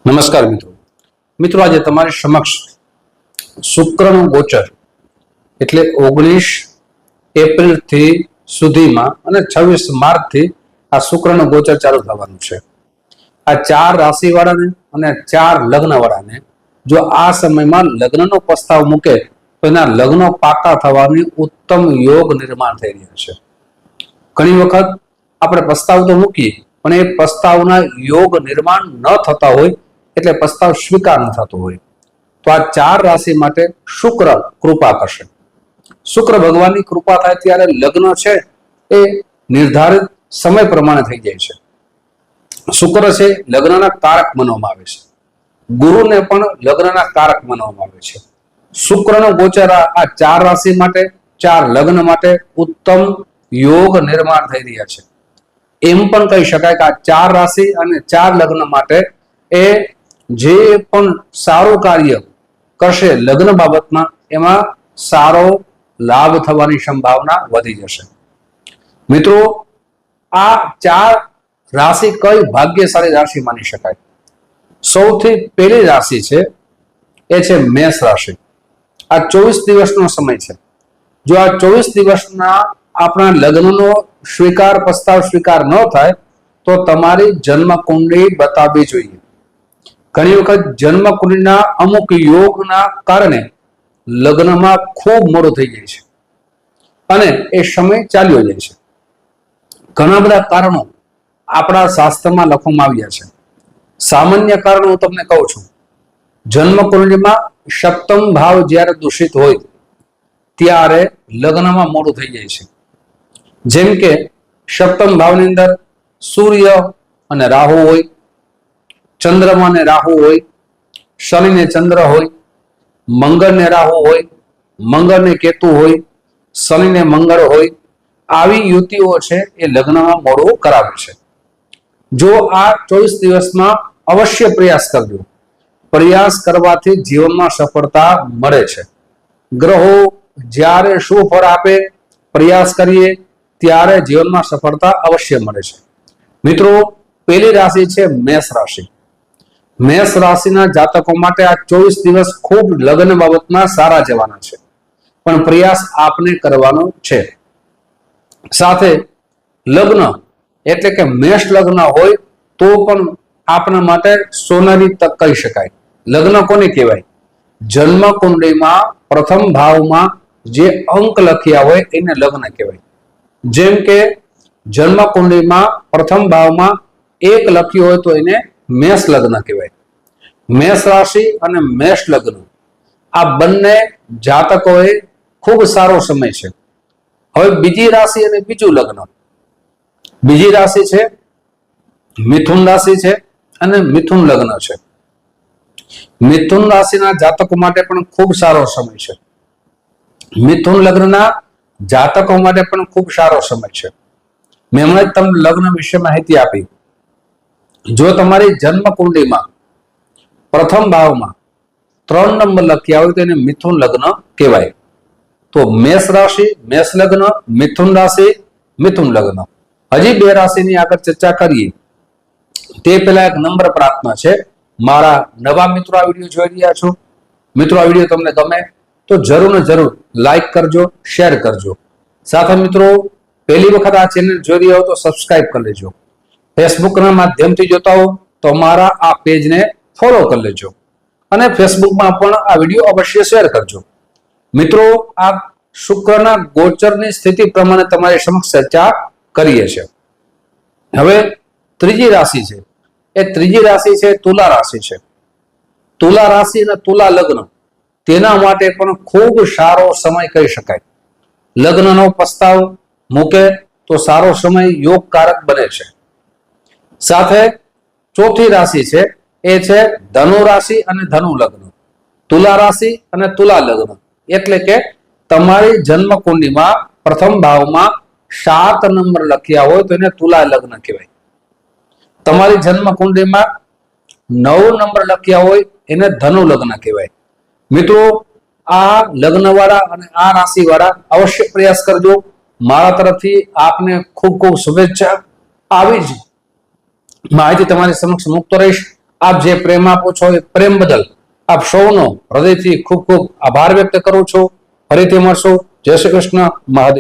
નમસ્કાર મિત્રો આજે તમારી સમક્ષ શુક્રનું ગોચર એટલે 19 એપ્રિલ થી સુધીમાં અને 26 માર્ચ થી આ શુક્રનું ગોચર ચાલુ થવાનું છે। આ 4 રાશિ વાળાને અને 4 લગ્ન વાળાને જો આ સમયમાં લગ્નનો પ્રસ્તાવ મૂકે તો એના લગ્નો પાકા થવાની ઉત્તમ યોગ નિર્માણ થઈ રહ્યા છે। ઘણી વખત આપણે પ્રસ્તાવ તો મૂકીએ પણ એ પ્રસ્તાવના યોગ નિર્માણ ન થતા હોય એટલે પ્રસ્તાવ સ્વીકાર ન થતો હોય તો આ 4 રાશિ માટે શુક્ર કૃપા કરશે। શુક્ર ભગવાનની કૃપા થાય ત્યારે લગ્ન છે એ નિર્ધારિત સમય પ્રમાણે થઈ જાય છે। શુક્ર છે લગ્નના કારક માનવામાં આવે છે, ગુરુને પણ લગ્નના કારક માનવામાં આવે છે। શુક્રનો ગોચર આ 4 રાશિ માટે 4 લગ્ન માટે ઉત્તમ યોગ નિર્માણ થઈ રહ્યા છે। એમ પણ કહી શકાય કે આ 4 રાશિ અને 4 લગ્ન માટે એ જે પણ સારું કાર્ય કરશે લગ્ન બાબતમાં એમાં સારો લાભ થવાની સંભાવના વધી જશે। મિત્રો આ 4 રાશિ કઈ ભાગ્યશાળી રાશિ માની શકાય? સૌથી પહેલી રાશિ છે એ છે મેષ રાશિ। આ 24 દિવસનો સમય છે। જો આ 24 દિવસના આપણા લગ્નનો પ્રસ્તાવ સ્વીકાર ન થાય તો તમારી જન્મ કુંડળી બતાવવી જોઈએ। ઘણી વખત જન્મ કુંડળીના અમુક યોગના કારણે લગ્નમાં ખૂબ મોડું થઈ જાય છે અને એ સમય ચાલ્યો જાય છે। ઘણા બધા કારણો આપણા શાસ્ત્રમાં લખવામાં આવ્યા છે। સામાન્ય કારણો હું તમને કહું છું। જન્મ કુંડળીમાં સપ્તમ ભાવ જ્યારે દૂષિત હોય ત્યારે લગ્નમાં મોડું થઈ જાય છે। જેમ કે સપ્તમ ભાવની અંદર સૂર્ય અને રાહુ હોય, ચંદ્રમા ને રાહુ હોય, શનિ ને ચંદ્ર હોય, મંગળ ને રાહુ હોય, મંગળ ને કેતુ હોય, શનિ ને મંગળ હોય, આવી યુતિઓ છે એ લગ્નમાં મોડું કરાવે છે। જો આ 24 દિવસમાં અવશ્ય પ્રયાસ કરજો। પ્રયાસ કરવાથી જીવનમાં સફળતા મળે છે। ગ્રહો જ્યારે શું ફળ આપે પ્રયાસ કરીએ ત્યારે જીવનમાં સફળતા અવશ્ય મળે છે। મિત્રો પહેલી રાશિ છે મેષ રાશિ। મેષ રાશિના જાતકો માટે આ 24 દિવસ ખૂબ લગ્ન બાબતમાં સારા જવાના છે પણ પ્રયાસ આપને કરવાનો છે। સાથે લગ્ન એટલે કે મેષ લગ્ન હોય તો પણ આપણા માટે સોનાની તક કહી શકાય। લગ્ન કોને કહેવાય? જન્મ કુંડળીમાં પ્રથમ ભાવમાં જે અંક લખ્યા હોય એને લગ્ન કહેવાય। જેમ કે જન્મ કુંડળીમાં પ્રથમ ભાવમાં 1 લખ્યું હોય તો એને મેષ લગ્ન કહેવાય। મેષ રાશિ અને મેષ લગ્ન આ બંને જાતકોએ ખૂબ સારો સમય છે। હવે બીજી રાશિ અને બીજું લગ્ન, બીજી રાશિ છે મિથુન રાશિ છે અને મિથુન લગ્ન છે। મિથુન રાશિના જાતકો માટે પણ ખૂબ સારો સમય છે। મિથુન લગ્નના જાતકો માટે પણ ખૂબ સારો સમય છે। મેં હમણાં જ તમને લગ્ન વિશે માહિતી આપી। જો તમારી જન્મ કુંડળીમાં પ્રથમ ભાવમાં 3 નંબર લખ્યા હોય તો એને મિથુન લગ્ન કહેવાય। તો મેષ રાશિ મેષ લગ્ન, મિથુન રાશિ મિથુન લગ્ન। હજી 2 રાશિની આગળ ચર્ચા કરીએ તે પહેલા એક નમ્ર પ્રાર્થના છે। મારા નવા મિત્રો આ વિડીયો જોઈ રહ્યા છો, મિત્રો આ વિડીયો તમને ગમે તો જરૂર ને જરૂર લાઈક કરજો, શેર કરજો। સાથે મિત્રો પહેલી વખત આ ચેનલ જોઈ રહ્યા હો તો સબસ્ક્રાઇબ કરી લેજો। ફેસબુકના માધ્યમથી જોતા હો તો અમારા આ પેજને ફોલો કરી લેજો અને ફેસબુકમાં પણ આ વિડીયો અવશ્ય શેર કરજો। મિત્રો આ શુક્રના ગોચરની સ્થિતિ પ્રમાણે તમારી સમક્ષ ચર્ચા કરીએ છીએ। હવે ત્રીજી રાશિ છે એ ત્રીજી રાશિ છે તુલા રાશિ છે। તુલા રાશિ અને તુલા લગ્ન તેના માટે પણ ખૂબ સારો સમય કહી શકાય। લગ્નનો પ્રસ્તાવ મૂકે તો સારો સમય યોગકારક બને છે। સાથે ચોથી રાશિ છે એ છે ધનુ રાશિ અને ધનુ લગ્ન। તુલા રાશિ અને તુલા લગ્ન એટલે કે તમારી જન્મ કુંડળીમાં પ્રથમ ભાવમાં 7 નંબર લખ્યા હોય તો એને તુલા લગ્ન કહેવાય। તમારી જન્મ કુંડળીમાં 9 નંબર લખ્યા હોય એને ધનુ લગ્ન કહેવાય। મિત્રો આ લગ્ન વાળા અને આ રાશિ વાળા અવશ્ય પ્રયાસ કરજો। મારા તરફથી આપને ખૂબ ખૂબ શુભેચ્છા। આવી જ માહિતી તમારી સમક્ષ મૂકતો રહીશ। આપ જે પ્રેમ આપો છો એ પ્રેમ બદલ આપ સૌનો હૃદયથી ખૂબ ખૂબ આભાર વ્યક્ત કરું છું. ફરીથી મળશું. જય શ્રી કૃષ્ણ. મહાદેવ.